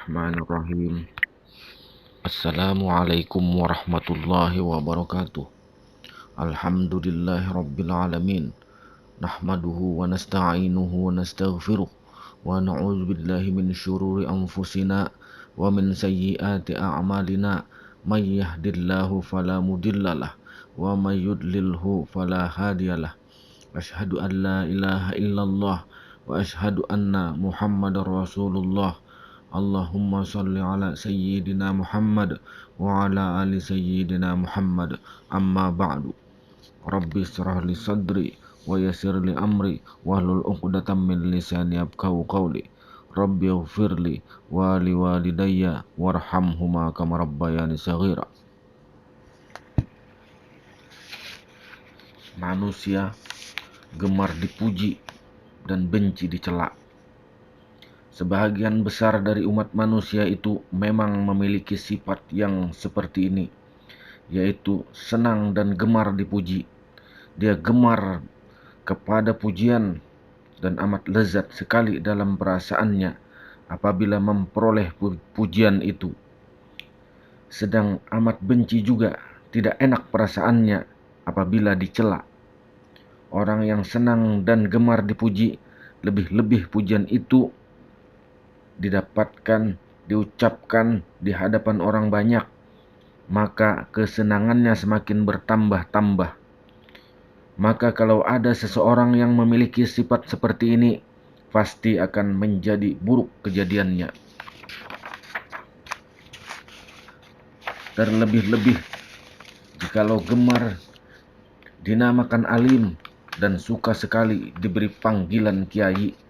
Bismillahirrahmanirrahim. Assalamualaikum warahmatullahi wabarakatuh. Alhamdulillahirabbil alamin. Nahmaduhu wa nasta'inuhu wa nastaghfiruh wa na'udzu billahi min syururi anfusina wa min sayyiati a'malina. May yahdihillahu fala mudhillalah wa may yudlilhu fala hadiyalah. Asyhadu an la ilaha illallah wa asyhadu anna Muhammadar Rasulullah. Allahumma salli ala sayyidina Muhammad wa ala ali sayyidina Muhammad. Amma ba'du. Rabbi shrah li sadri wa yassir li amri wahlul 'uqdatam min lisani yafqahu qawli. Rabbi ighfirli wa li walidayya warhamhuma kama rabbayani shaghira. Manusia gemar dipuji dan benci dicela. Sebagian besar dari umat manusia itu memang memiliki sifat yang seperti ini, yaitu senang dan gemar dipuji. Dia gemar kepada pujian dan amat lezat sekali dalam perasaannya apabila memperoleh pujian itu. Sedang amat benci juga, tidak enak perasaannya apabila dicela. Orang yang senang dan gemar dipuji, lebih-lebih pujian itu didapatkan, diucapkan di hadapan orang banyak, maka kesenangannya semakin bertambah-tambah. Maka kalau ada seseorang yang memiliki sifat seperti ini, pasti akan menjadi buruk kejadiannya. Terlebih-lebih jikalau gemar dinamakan alim dan suka sekali diberi panggilan kiai,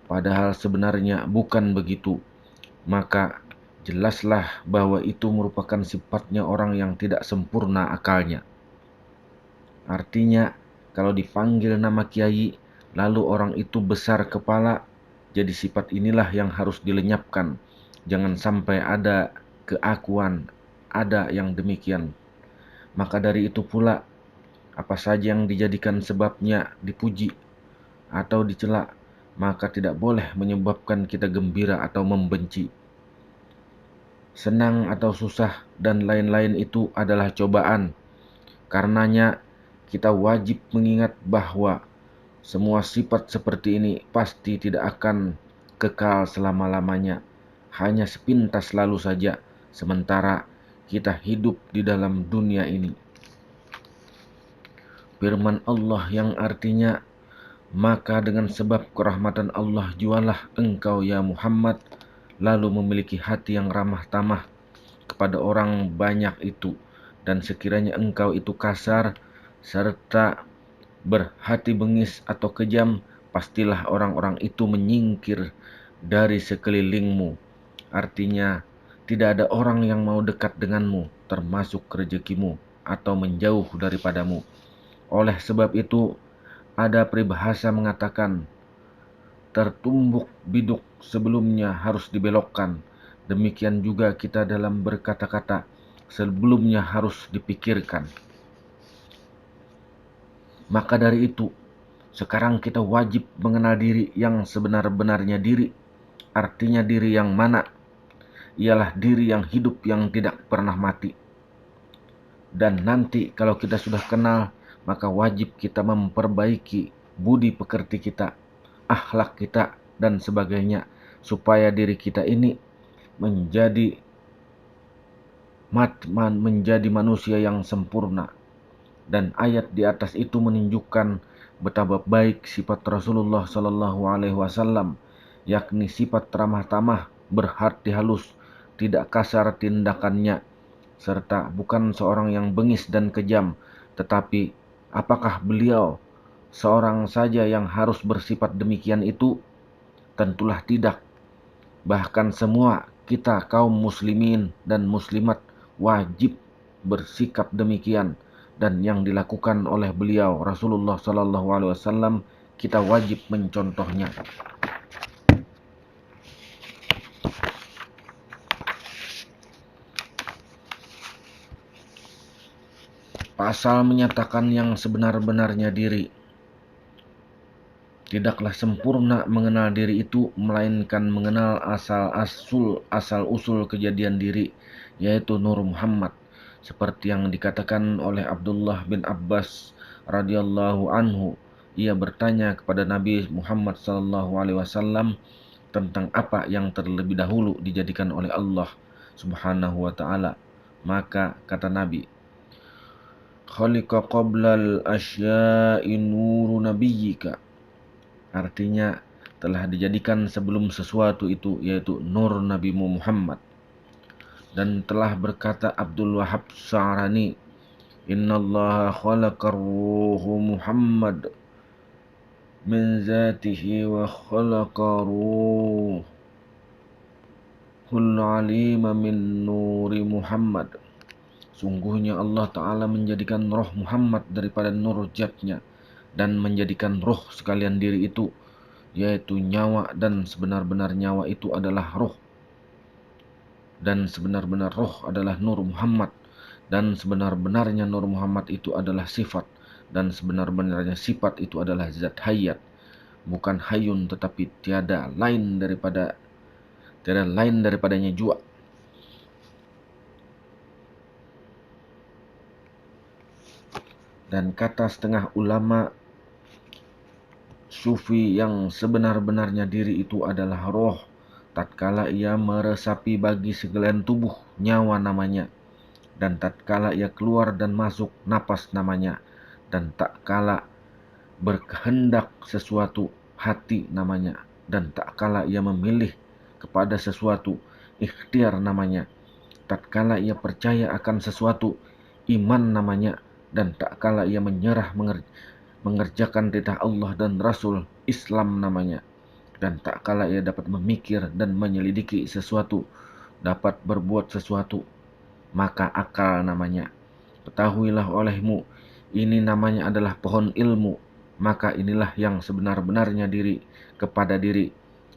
padahal sebenarnya bukan begitu, maka jelaslah bahwa itu merupakan sifatnya orang yang tidak sempurna akalnya. Artinya, kalau dipanggil nama kiai, lalu orang itu besar kepala, jadi sifat inilah yang harus dilenyapkan. Jangan sampai ada keakuan, ada yang demikian. Maka dari itu pula, apa saja yang dijadikan sebabnya dipuji atau dicela, maka tidak boleh menyebabkan kita gembira atau membenci. Senang atau susah dan lain-lain itu adalah cobaan. Karenanya kita wajib mengingat bahwa semua sifat seperti ini pasti tidak akan kekal selama-lamanya. Hanya sepintas lalu saja, sementara kita hidup di dalam dunia ini. Firman Allah yang artinya, maka dengan sebab kerahmatan Allah jualah engkau ya Muhammad, lalu memiliki hati yang ramah tamah kepada orang banyak itu. Dan sekiranya engkau itu kasar serta berhati bengis atau kejam, pastilah orang-orang itu menyingkir dari sekelilingmu. Artinya, tidak ada orang yang mau dekat denganmu, termasuk rezekimu, atau menjauh daripadamu. Oleh sebab itu, ada peribahasa mengatakan, tertumbuk biduk sebelumnya harus dibelokkan. Demikian juga kita dalam berkata-kata, sebelumnya harus dipikirkan. Maka dari itu, sekarang kita wajib mengenal diri yang sebenar-benarnya diri. Artinya diri yang mana? Ialah diri yang hidup yang tidak pernah mati. Dan nanti kalau kita sudah kenal, maka wajib kita memperbaiki budi pekerti kita, akhlak kita, dan sebagainya, supaya diri kita ini menjadi manusia yang sempurna. Dan ayat di atas itu menunjukkan betapa baik sifat Rasulullah SAW, yakni sifat ramah tamah, berhati halus, tidak kasar tindakannya, serta bukan seorang yang bengis dan kejam. Tetapi apakah beliau seorang saja yang harus bersifat demikian itu? Tentulah tidak. Bahkan semua kita kaum muslimin dan muslimat wajib bersikap demikian, dan yang dilakukan oleh beliau Rasulullah SAW kita wajib mencontohnya. Pasal menyatakan yang sebenar-benarnya diri. Tidaklah sempurna mengenal diri itu, melainkan mengenal asal-usul kejadian diri, yaitu Nur Muhammad. Seperti yang dikatakan oleh Abdullah bin Abbas radhiyallahu anhu, ia bertanya kepada Nabi Muhammad SAW tentang apa yang terlebih dahulu dijadikan oleh Allah Subhanahu wa taala. Maka kata Nabi, "Khaliqa qablal asya'i nuru nabiyyika." Artinya telah dijadikan sebelum sesuatu itu, yaitu nur Nabi Muhammad. Dan telah berkata Abdul Wahab Sa'rani, "Innallaha khalaqar ruhu Muhammad min zatihi wa khalaqa ruhul alima min nuri Muhammad." Sungguhnya Allah Ta'ala menjadikan roh Muhammad daripada nur zatnya, dan menjadikan roh sekalian diri itu, yaitu nyawa, dan sebenar-benar nyawa itu adalah roh, dan sebenar-benar roh adalah Nur Muhammad, dan sebenar-benarnya Nur Muhammad itu adalah sifat, dan sebenar-benarnya sifat itu adalah zat hayat, bukan hayun, tetapi tiada lain daripadanya jua. Dan kata setengah ulama sufi, yang sebenar-benarnya diri itu adalah roh, tatkala ia meresapi bagi segala tubuh, nyawa namanya, dan tatkala ia keluar dan masuk, napas namanya, dan tatkala berkehendak sesuatu, hati namanya, dan tatkala ia memilih kepada sesuatu, ikhtiar namanya, tatkala ia percaya akan sesuatu, iman namanya, dan tatkala ia menyerah mengerjakan titah Allah dan Rasul, Islam namanya, dan tatkala ia dapat memikir dan menyelidiki sesuatu, dapat berbuat sesuatu, maka akal namanya. Ketahuilah olehmu, ini namanya adalah pohon ilmu, maka inilah yang sebenar-benarnya diri kepada diri.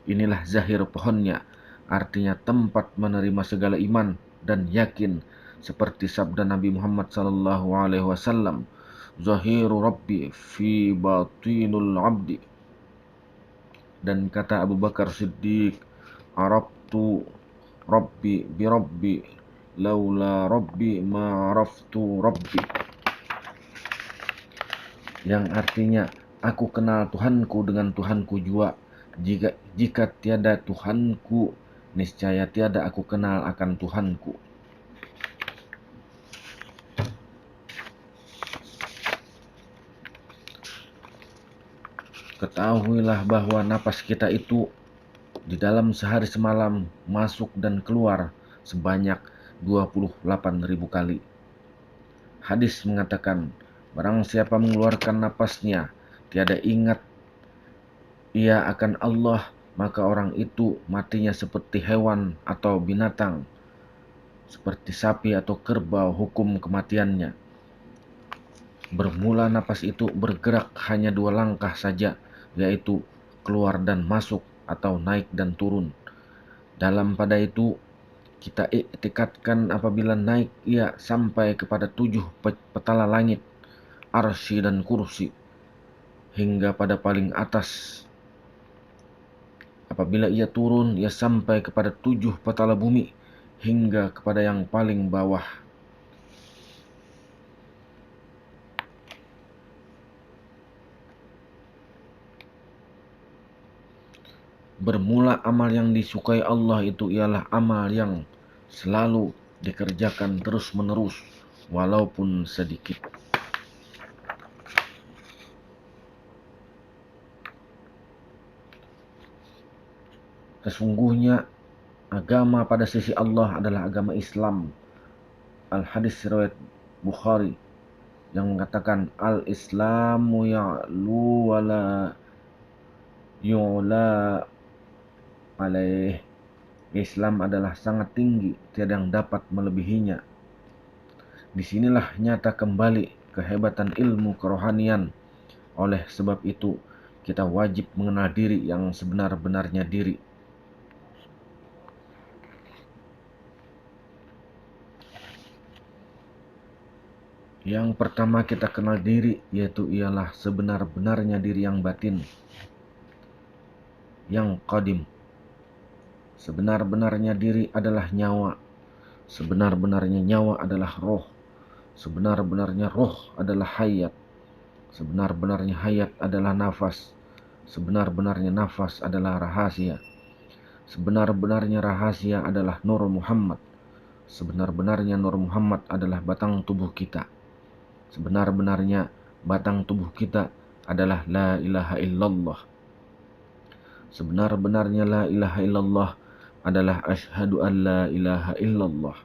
Inilah zahir pohonnya, artinya tempat menerima segala iman dan yakin, seperti sabda Nabi Muhammad SAW, "Zahiru Rabbi fi batinul abdi." Dan kata Abu Bakar Siddiq, "Arabtu Rabbi bi Rabbi, laula Rabbi ma araftu Rabbi." Yang artinya, aku kenal Tuhanku dengan Tuhanku jua. Jika tiada Tuhanku, niscaya tiada aku kenal akan Tuhanku. Ketahuilah bahwa napas kita itu di dalam sehari semalam masuk dan keluar sebanyak 28.000 kali. Hadis mengatakan, barang siapa mengeluarkan napasnya, tiada ingat ia akan Allah, maka orang itu matinya seperti hewan atau binatang, seperti sapi atau kerbau hukum kematiannya. Bermula napas itu bergerak hanya 2 langkah saja, yaitu keluar dan masuk atau naik dan turun. Dalam pada itu kita iktikadkan apabila naik ia sampai kepada 7 petala langit, arsy dan kursi, hingga pada paling atas. Apabila ia turun, ia sampai kepada 7 petala bumi, hingga kepada yang paling bawah. Bermula amal yang disukai Allah itu ialah amal yang selalu dikerjakan terus-menerus, walaupun sedikit. Sesungguhnya agama pada sisi Allah adalah agama Islam. Al-Hadis riwayat Bukhari yang mengatakan, "Al-Islamu ya'lu wa la yu'la alaih." Islam adalah sangat tinggi, tiada yang dapat melebihinya. Disinilah nyata kembali kehebatan ilmu kerohanian. Oleh sebab itu, kita wajib mengenal diri yang sebenar-benarnya diri. Yang pertama kita kenal diri, yaitu ialah sebenar-benarnya diri yang batin. yang qadim. Sebenar-benarnya diri adalah nyawa. Sebenar-benarnya nyawa adalah roh. Sebenar-benarnya roh adalah hayat. Sebenar-benarnya hayat adalah nafas. Sebenar-benarnya nafas adalah rahasia. Sebenar-benarnya rahasia adalah Nur Muhammad. Sebenar-benarnya Nur Muhammad adalah batang tubuh kita. Sebenar-benarnya batang tubuh kita adalah La ilaha illallah. Sebenar-benarnya La ilaha illallah adalah asyhadu an la ilaha illallah.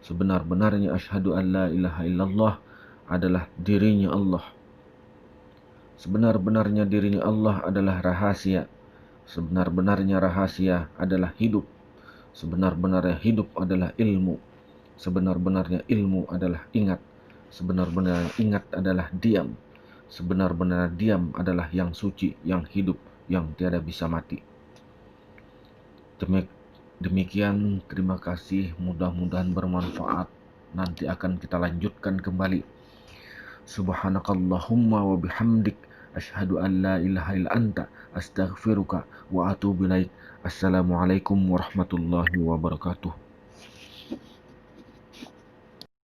Sebenar-benarnya asyhadu an la ilaha illallah adalah dirinya Allah. Sebenar-benarnya dirinya Allah adalah rahasia. Sebenar-benarnya rahasia adalah hidup. Sebenar-benarnya hidup adalah ilmu. Sebenar-benarnya ilmu adalah ingat. Sebenar-benarnya ingat adalah diam. Sebenar-benarnya diam adalah yang suci, yang hidup, yang tiada bisa mati. Demikian, terima kasih, mudah-mudahan bermanfaat. Nanti akan kita lanjutkan kembali. Subhanakallahumma wa bihamdik, asyhadu an la ilaha illa anta, astaghfiruka wa atubu ilaik. Assalamualaikum warahmatullahi wabarakatuh.